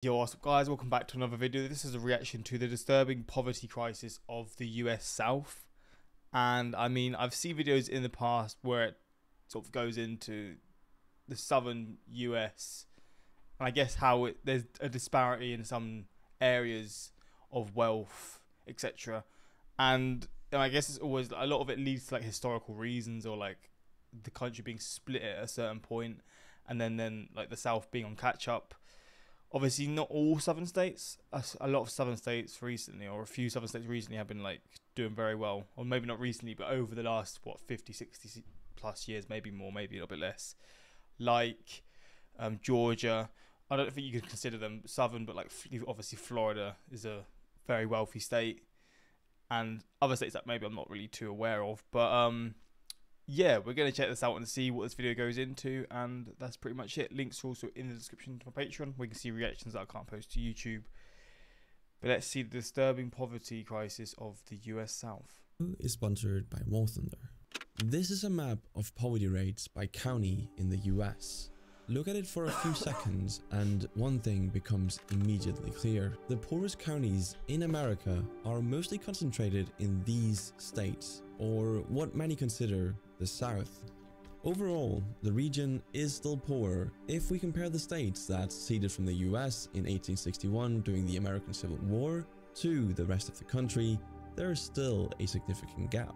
Yo, what's up guys, welcome back to another video. This is a reaction to the disturbing poverty crisis of the US South. And I mean, I've seen videos in the past where it sort of goes into the southern US, and I guess how there's a disparity in some areas of wealth, etc. And I guess it's always, a lot of it leads to like historical reasons, or like the country being split at a certain point, and then like the South being on catch up. Obviously, not all southern states. A lot of southern states recently, or a few southern states recently, have been like doing very well. Or maybe not recently, but over the last, 50, 60 plus years, maybe more, maybe a little bit less. Like Georgia. I don't think you could consider them southern, but like obviously Florida is a very wealthy state. And other states that maybe I'm not really too aware of. But yeah, we're going to check this out and see what this video goes into, and that's pretty much it. Links are also in the description to my Patreon, where you can see reactions that I can't post to YouTube. But let's see the disturbing poverty crisis of the US South. Is sponsored by War Thunder. This is a map of poverty rates by county in the US. Look at it for a few seconds and one thing becomes immediately clear. The poorest counties in America are mostly concentrated in these states, or what many consider the South. Overall, the region is still poor. If we compare the states that seceded from the US in 1861 during the American Civil War to the rest of the country, there is still a significant gap,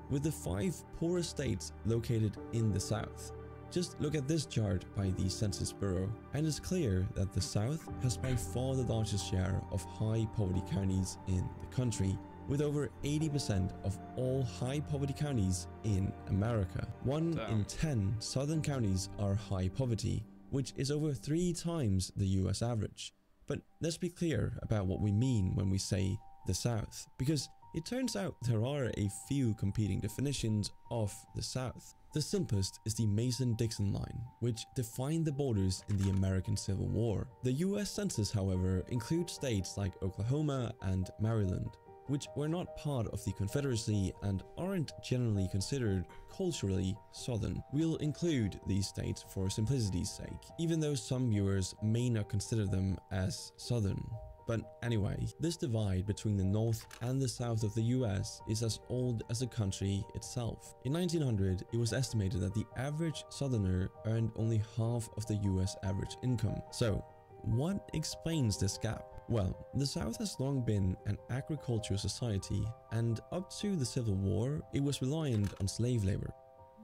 with the 5 poorest states located in the South. Just look at this chart by the Census Bureau, and it's clear that the South has by far the largest share of high poverty counties in the country, with over 80% of all high poverty counties in America. 1 in 10 southern counties are high poverty, which is over 3 times the US average. But let's be clear about what we mean when we say the South, because it turns out there are a few competing definitions of the South. The simplest is the Mason-Dixon line, which defined the borders in the American Civil War. The US Census, however, includes states like Oklahoma and Maryland, which were not part of the Confederacy and aren't generally considered culturally Southern. We'll include these states for simplicity's sake, even though some viewers may not consider them as Southern. But anyway, this divide between the North and the South of the US is as old as the country itself. In 1900, it was estimated that the average Southerner earned only half of the US average income. So, what explains this gap? Well, the South has long been an agricultural society, and up to the Civil War, it was reliant on slave labor.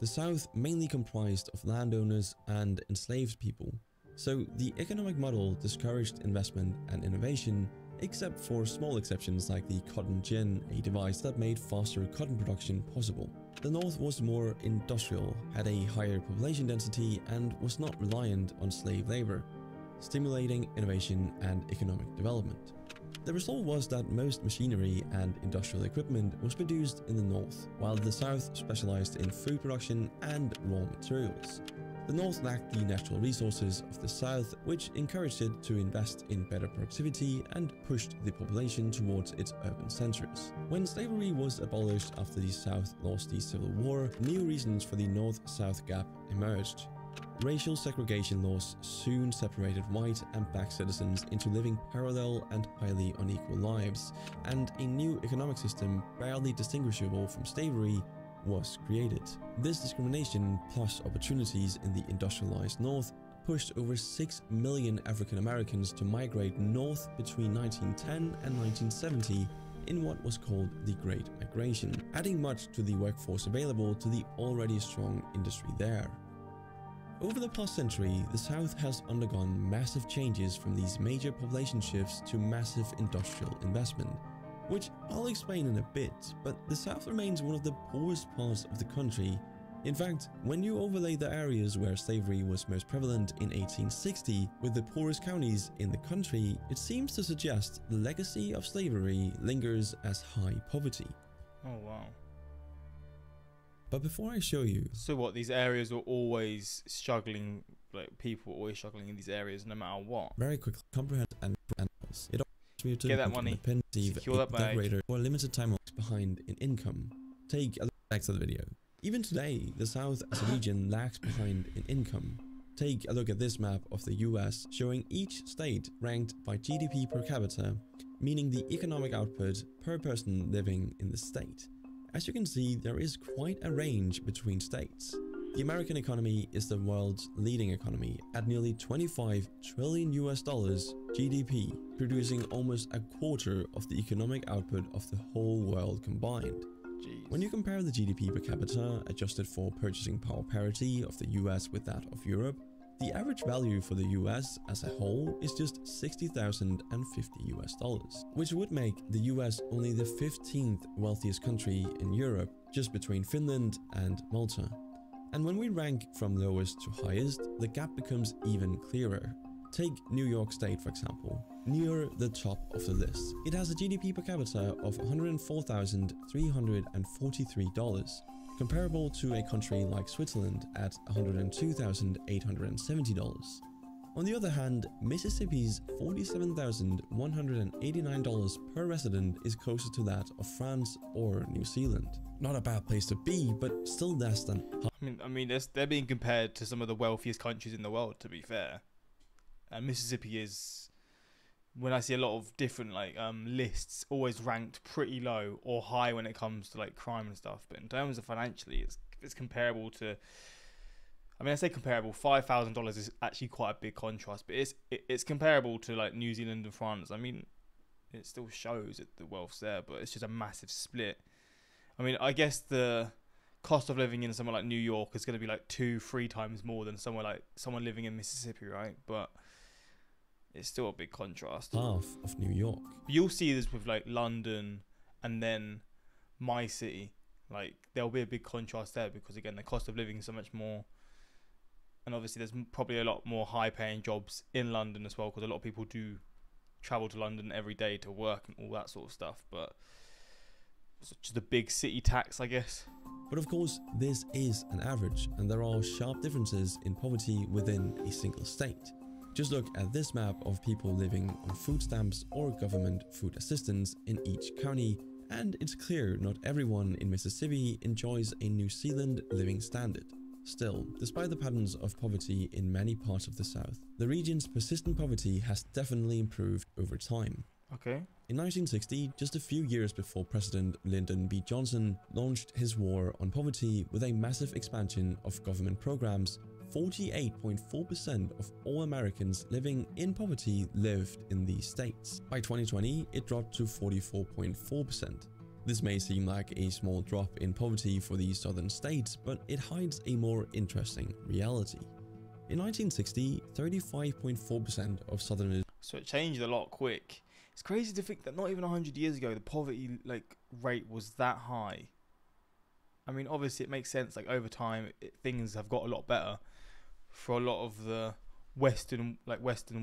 The South mainly comprised of landowners and enslaved people, so the economic model discouraged investment and innovation, except for small exceptions like the cotton gin, a device that made faster cotton production possible. The North was more industrial, had a higher population density, and was not reliant on slave labor, stimulating innovation and economic development. The result was that most machinery and industrial equipment was produced in the North, while the South specialized in food production and raw materials. The North lacked the natural resources of the South, which encouraged it to invest in better productivity and pushed the population towards its urban centers. When slavery was abolished after the South lost the Civil War, new reasons for the North-South gap emerged. Racial segregation laws soon separated white and black citizens into living parallel and highly unequal lives, and a new economic system barely distinguishable from slavery was created. This discrimination plus opportunities in the industrialized North pushed over 6 million African Americans to migrate north between 1910 and 1970 in what was called the Great Migration, adding much to the workforce available to the already strong industry there. Over the past century, the South has undergone massive changes from these major population shifts to massive industrial investment, which I'll explain in a bit, but the South remains one of the poorest parts of the country. In fact, when you overlay the areas where slavery was most prevalent in 1860 with the poorest counties in the country, it seems to suggest the legacy of slavery lingers as high poverty. Oh wow. But before I show you... So what, these areas were always struggling, like people were always struggling in these areas no matter what? Very quickly, comprehend and it offers get that money, secure that bag, or limited time behind in income. Take a look back to the video. Even today, the South as a region lags behind in income. Take a look at this map of the US showing each state ranked by GDP per capita, meaning the economic output per person living in the state. As you can see, there is quite a range between states. The American economy is the world's leading economy at nearly 25 trillion US dollars GDP, producing almost a quarter of the economic output of the whole world combined. Jeez. When you compare the GDP per capita adjusted for purchasing power parity of the US with that of Europe, the average value for the US as a whole is just $60,050 US, which would make the US only the 15th wealthiest country in Europe, just between Finland and Malta. And when we rank from lowest to highest, the gap becomes even clearer. Take New York State, for example, near the top of the list. It has a GDP per capita of $104,343, comparable to a country like Switzerland at $102,870. On the other hand, Mississippi's $47,189 per resident is closer to that of France or New Zealand. Not a bad place to be, but still less than half. I mean, they're being compared to some of the wealthiest countries in the world, to be fair. And Mississippi is, when I see a lot of different lists, always ranked pretty low or high when it comes to like crime and stuff. But in terms of financially, it's comparable to. I mean, I say comparable. $5,000 is actually quite a big contrast, but it's comparable to like New Zealand and France. I mean, it still shows that the wealth's there, but it's just a massive split. I mean, I guess the cost of living in somewhere like New York is going to be like 2-3 times more than somewhere like someone living in Mississippi, right? But it's still a big contrast. Half of New York. You'll see this with like London and then my city. Like there'll be a big contrast there because again, the cost of living is so much more. And obviously there's probably a lot more high paying jobs in London as well because a lot of people do travel to London every day to work and all that sort of stuff. But it's just a big city tax, I guess. But of course, this is an average and there are sharp differences in poverty within a single state. Just look at this map of people living on food stamps or government food assistance in each county, and it's clear not everyone in Mississippi enjoys a New Zealand living standard. Still, despite the patterns of poverty in many parts of the South, the region's persistent poverty has definitely improved over time. Okay. In 1960, just a few years before President Lyndon B. Johnson launched his war on poverty with a massive expansion of government programs, 48.4% of all Americans living in poverty lived in these states. By 2020, it dropped to 44.4%. This may seem like a small drop in poverty for these southern states, but it hides a more interesting reality. In 1960, 35.4% of southerners. So it changed a lot quick. It's crazy to think that not even 100 years ago the poverty rate was that high. I mean, obviously it makes sense. Like over time, things have got a lot better for a lot of the Western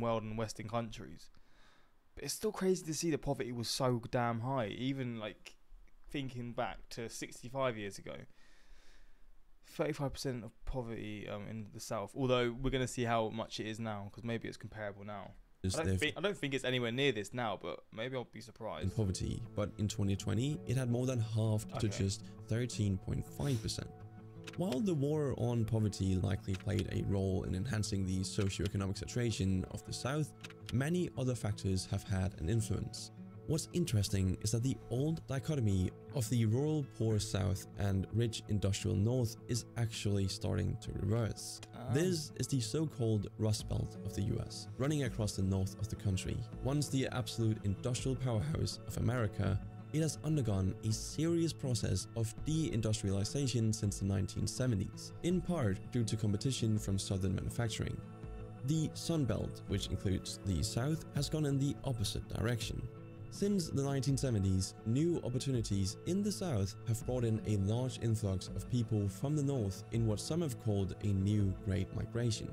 world and Western countries. But it's still crazy to see the poverty was so damn high. Even like thinking back to 65 years ago, 35% of poverty in the South. Although we're going to see how much it is now, because maybe it's comparable now. I don't think it's anywhere near this now, but maybe I'll be surprised. In poverty, but in 2020, it had more than halved to just 13.5%. While the war on poverty likely played a role in enhancing the socio-economic situation of the South, many other factors have had an influence. What's interesting is that the old dichotomy of the rural poor South and rich industrial North is actually starting to reverse. This is the so-called Rust Belt of the US, running across the north of the country. Once the absolute industrial powerhouse of America, it has undergone a serious process of de-industrialization since the 1970s, in part due to competition from southern manufacturing. The Sun Belt, which includes the South, has gone in the opposite direction. Since the 1970s, new opportunities in the South have brought in a large influx of people from the North in what some have called a new Great Migration.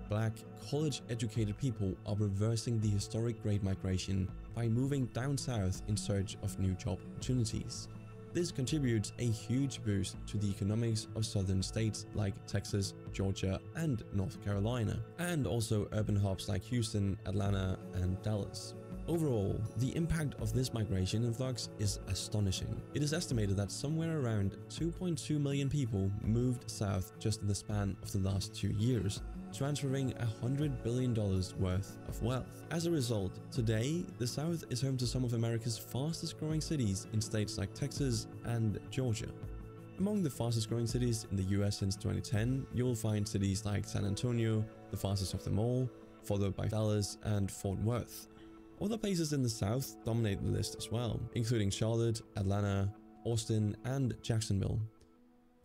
Black, college-educated people are reversing the historic Great Migration by moving down south in search of new job opportunities. This contributes a huge boost to the economics of southern states like Texas, Georgia, and North Carolina, and also urban hubs like Houston, Atlanta, and Dallas. Overall, the impact of this migration influx is astonishing. It is estimated that somewhere around 2.2 million people moved south just in the span of the last 2 years, transferring $100 billion worth of wealth. As a result, today, the South is home to some of America's fastest growing cities in states like Texas and Georgia. Among the fastest growing cities in the US since 2010, you'll find cities like San Antonio, the fastest of them all, followed by Dallas and Fort Worth. Other places in the South dominate the list as well, including Charlotte, Atlanta, Austin, and Jacksonville.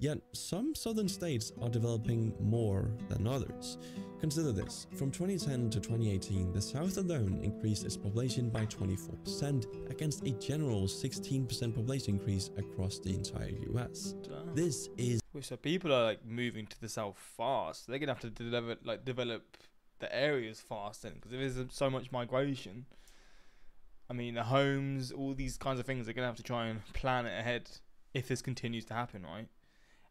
Yet, some southern states are developing more than others. Consider this, from 2010 to 2018, the South alone increased its population by 24% against a general 16% population increase across the entire US. Damn. This is... So people are like moving to the South fast. They're gonna have to develop the areas fast then, because if there's so much migration, I mean the homes, all these kinds of things, they're gonna have to try and plan it ahead if this continues to happen, right?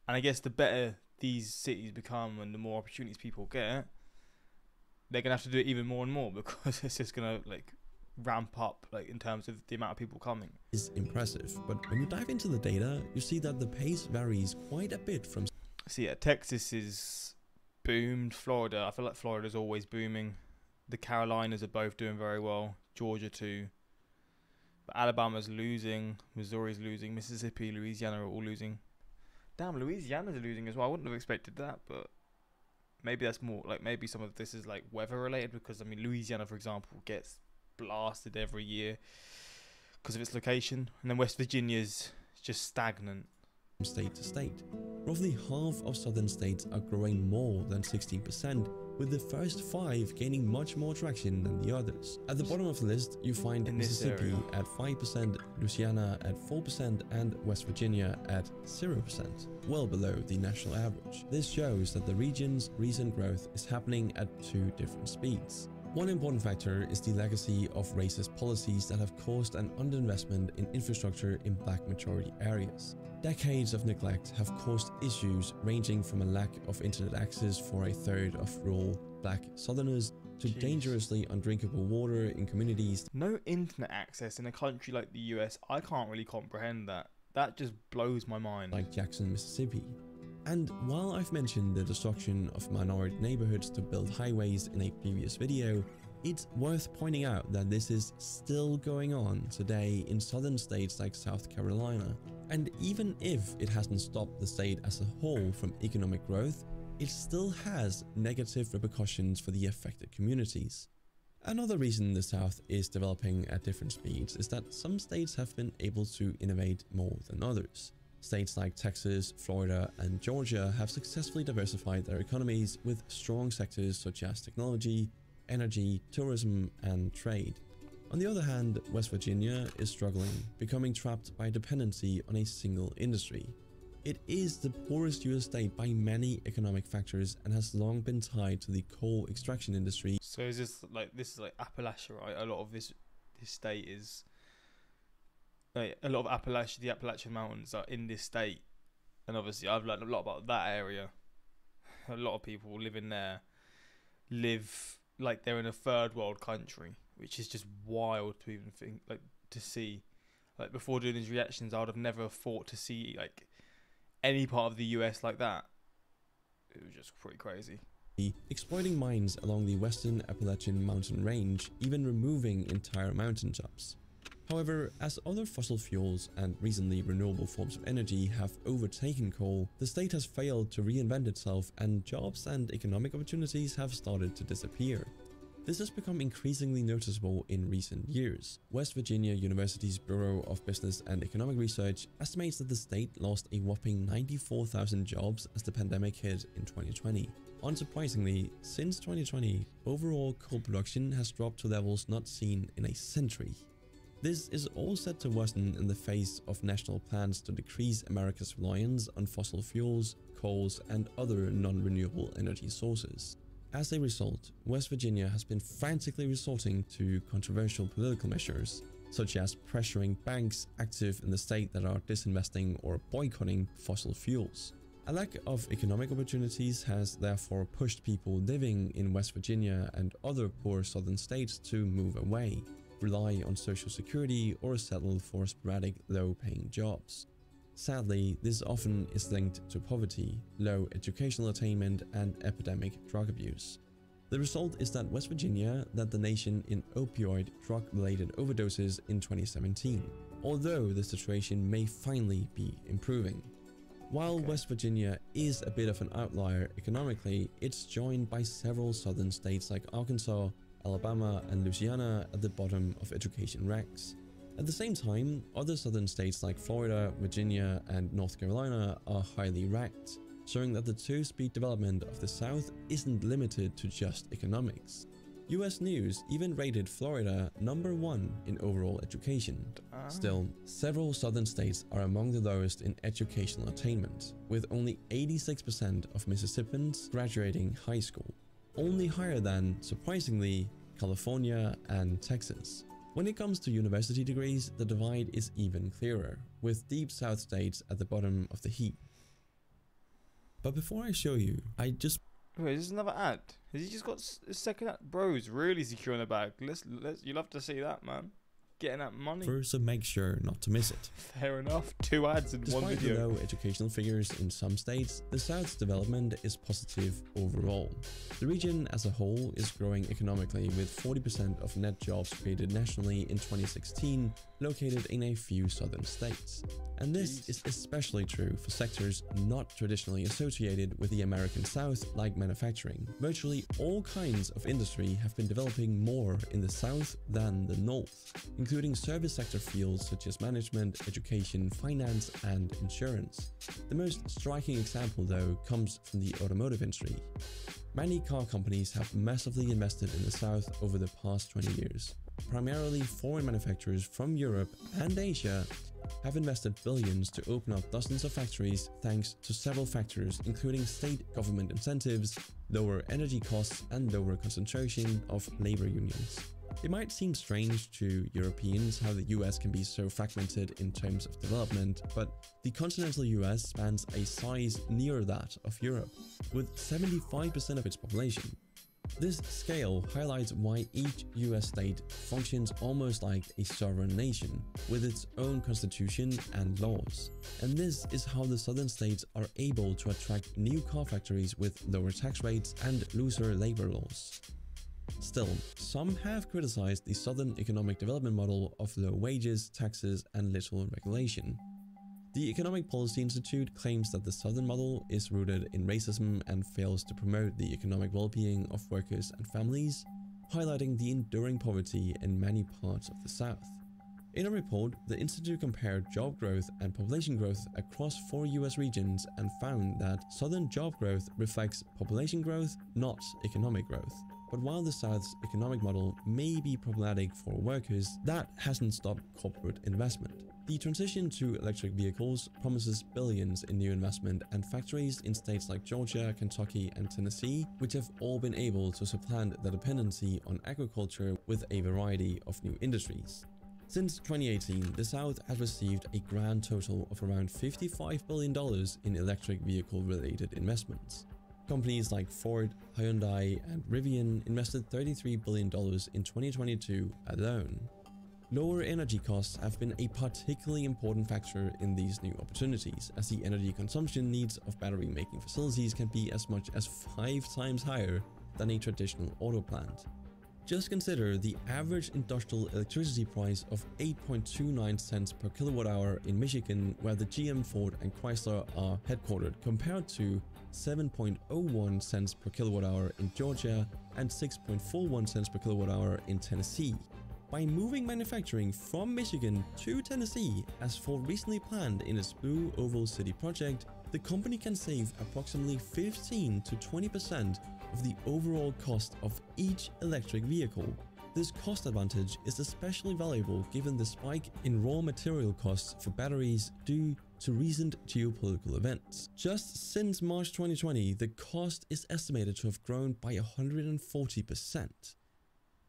And I guess the better these cities become and the more opportunities people get, they're gonna have to do it even more and more, because it's just gonna like ramp up like in terms of the amount of people coming. Is impressive, but when you dive into the data, you see that the pace varies quite a bit from... So yeah, Texas is boomed. Florida, I feel like Florida's always booming. The Carolinas are both doing very well. Georgia too. But Alabama's losing. Missouri's losing. Mississippi, Louisiana are all losing. Damn, Louisiana's losing as well. I wouldn't have expected that, but maybe that's more like, maybe some of this is like weather related, because I mean Louisiana, for example, gets blasted every year because of its location, and then West Virginia's just stagnant. State to state. Roughly half of southern states are growing more than 16%, with the first 5 gaining much more traction than the others. At the bottom of the list, you find Mississippi at 5%, Louisiana at 4%, and West Virginia at 0%, well below the national average. This shows that the region's recent growth is happening at 2 different speeds. One important factor is the legacy of racist policies that have caused an underinvestment in infrastructure in black majority areas. Decades of neglect have caused issues ranging from a lack of internet access for a third of rural black southerners to dangerously undrinkable water in communities. No internet access in a country like the US, I can't really comprehend that. That just blows my mind. Like Jackson, Mississippi. And while I've mentioned the destruction of minority neighborhoods to build highways in a previous video, it's worth pointing out that this is still going on today in southern states like South Carolina. And even if it hasn't stopped the state as a whole from economic growth, it still has negative repercussions for the affected communities. Another reason the South is developing at different speeds is that some states have been able to innovate more than others. States like Texas, Florida, and Georgia have successfully diversified their economies with strong sectors such as technology, energy, tourism, and trade. On the other hand, West Virginia is struggling, becoming trapped by dependency on a single industry. It is the poorest US state by many economic factors and has long been tied to the coal extraction industry. So is this is like Appalachia, right? A lot of this state is like, a lot of Appalachia, the Appalachian Mountains are in this state, and obviously I've learned a lot about that area. A lot of people living there live like they're in a third world country, which is just wild to even think, like to see. Like before doing these reactions, I would have never thought to see like any part of the US like that. It was just pretty crazy. Exploiting mines along the western Appalachian mountain range, even removing entire mountaintops. However, as other fossil fuels and recently renewable forms of energy have overtaken coal, the state has failed to reinvent itself, and jobs and economic opportunities have started to disappear. This has become increasingly noticeable in recent years. West Virginia University's Bureau of Business and Economic Research estimates that the state lost a whopping 94,000 jobs as the pandemic hit in 2020. Unsurprisingly, since 2020, overall coal production has dropped to levels not seen in a century. This is all set to worsen in the face of national plans to decrease America's reliance on fossil fuels, coals, and other non-renewable energy sources. As a result, West Virginia has been frantically resorting to controversial political measures, such as pressuring banks active in the state that are disinvesting or boycotting fossil fuels. A lack of economic opportunities has therefore pushed people living in West Virginia and other poor southern states to move away, rely on social security, or settle for sporadic low-paying jobs. Sadly, this often is linked to poverty, low educational attainment, and epidemic drug abuse. The result is that West Virginia led the nation in opioid drug-related overdoses in 2017, although the situation may finally be improving. While West Virginia is a bit of an outlier economically, it's joined by several southern states like Arkansas, Alabama, and Louisiana at the bottom of education ranks. At the same time, other southern states like Florida, Virginia, and North Carolina are highly ranked, showing that the two-speed development of the South isn't limited to just economics. US News even rated Florida #1 in overall education. Still, several southern states are among the lowest in educational attainment, with only 86% of Mississippians graduating high school, only higher than, surprisingly, California and Texas. When it comes to university degrees, the divide is even clearer, with Deep South states at the bottom of the heap. But before I show you, Wait, is this another ad? Has he just got a second ad? Bro's really secure in the bag. You'll have to see that, man. Getting that money. First, so make sure not to miss it. Fair enough. 2 ads in one video. Despite the low educational figures in some states, the South's development is positive overall. The region as a whole is growing economically, with 40% of net jobs created nationally in 2016 located in a few southern states. And this is especially true for sectors not traditionally associated with the American South, like manufacturing. Virtually all kinds of industry have been developing more in the South than the North, including service sector fields such as management, education, finance, and insurance. The most striking example, though, comes from the automotive industry. Many car companies have massively invested in the South over the past 20 years. Primarily foreign manufacturers from Europe and Asia have invested billions to open up dozens of factories thanks to several factors, including state government incentives, lower energy costs, and lower concentration of labor unions. It might seem strange to Europeans how the US can be so fragmented in terms of development, but the continental US spans a size near that of Europe, with 75% of its population. This scale highlights why each US state functions almost like a sovereign nation, with its own constitution and laws. And this is how the southern states are able to attract new car factories with lower tax rates and looser labor laws. Still, some have criticized the southern economic development model of low wages, taxes, and little regulation. The Economic Policy Institute claims that the Southern model is rooted in racism and fails to promote the economic well-being of workers and families, highlighting the enduring poverty in many parts of the South. In a report, the Institute compared job growth and population growth across 4 US regions and found that Southern job growth reflects population growth, not economic growth. But while the South's economic model may be problematic for workers, that hasn't stopped corporate investment. The transition to electric vehicles promises billions in new investment, and factories in states like Georgia, Kentucky, and Tennessee, which have all been able to supplant the dependency on agriculture with a variety of new industries. Since 2018, the South has received a grand total of around $55 billion in electric vehicle-related investments. Companies like Ford, Hyundai, and Rivian invested $33 billion in 2022 alone. Lower energy costs have been a particularly important factor in these new opportunities, as the energy consumption needs of battery-making facilities can be as much as 5 times higher than a traditional auto plant. Just consider the average industrial electricity price of 8.29 cents per kilowatt-hour in Michigan, where the GM, Ford, and Chrysler are headquartered, compared to 7.01 cents per kilowatt-hour in Georgia and 6.41 cents per kilowatt-hour in Tennessee. By moving manufacturing from Michigan to Tennessee, as Ford recently planned in its Blue Oval City project, the company can save approximately 15 to 20% of the overall cost of each electric vehicle. This cost advantage is especially valuable given the spike in raw material costs for batteries due to recent geopolitical events. Just since March 2020, the cost is estimated to have grown by 140%.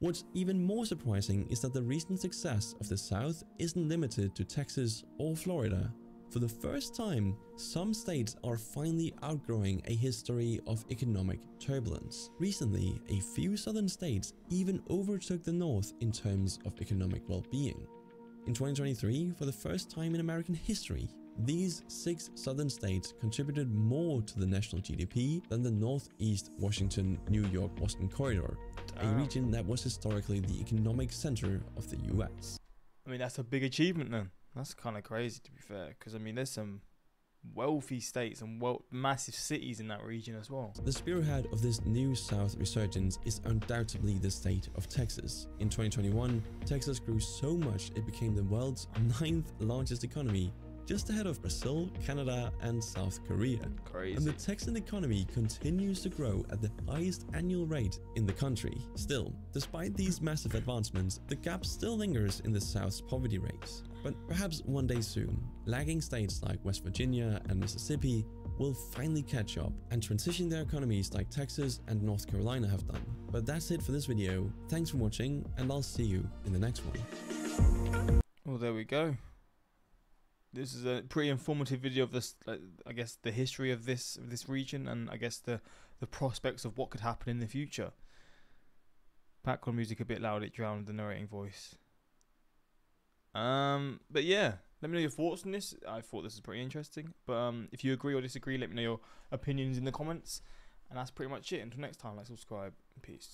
What's even more surprising is that the recent success of the South isn't limited to Texas or Florida. For the first time, some states are finally outgrowing a history of economic turbulence. Recently, a few southern states even overtook the North in terms of economic well-being. In 2023, for the first time in American history, these 6 southern states contributed more to the national GDP than the Northeast Washington-New York-Boston corridor, a region that was historically the economic center of the US. I mean, that's a big achievement then. That's kind of crazy, to be fair, because I mean, there's some wealthy states and massive cities in that region as well. The spearhead of this new South resurgence is undoubtedly the state of Texas. In 2021, Texas grew so much it became the world's 9th largest economy, just ahead of Brazil, Canada, and South Korea. Crazy. And the Texan economy continues to grow at the highest annual rate in the country. Still, despite these massive advancements, the gap still lingers in the South's poverty rates. But perhaps one day soon, lagging states like West Virginia and Mississippi will finally catch up and transition their economies like Texas and North Carolina have done. But that's it for this video. Thanks for watching, and I'll see you in the next one. Well, there we go. This is a pretty informative video of this, I guess, the history of this region, and I guess the prospects of what could happen in the future. Background music a bit loud, it drowned the narrating voice. But yeah, let me know your thoughts on this. I thought this was pretty interesting. But if you agree or disagree, let me know your opinions in the comments. And that's pretty much it. Until next time, like, subscribe, and peace.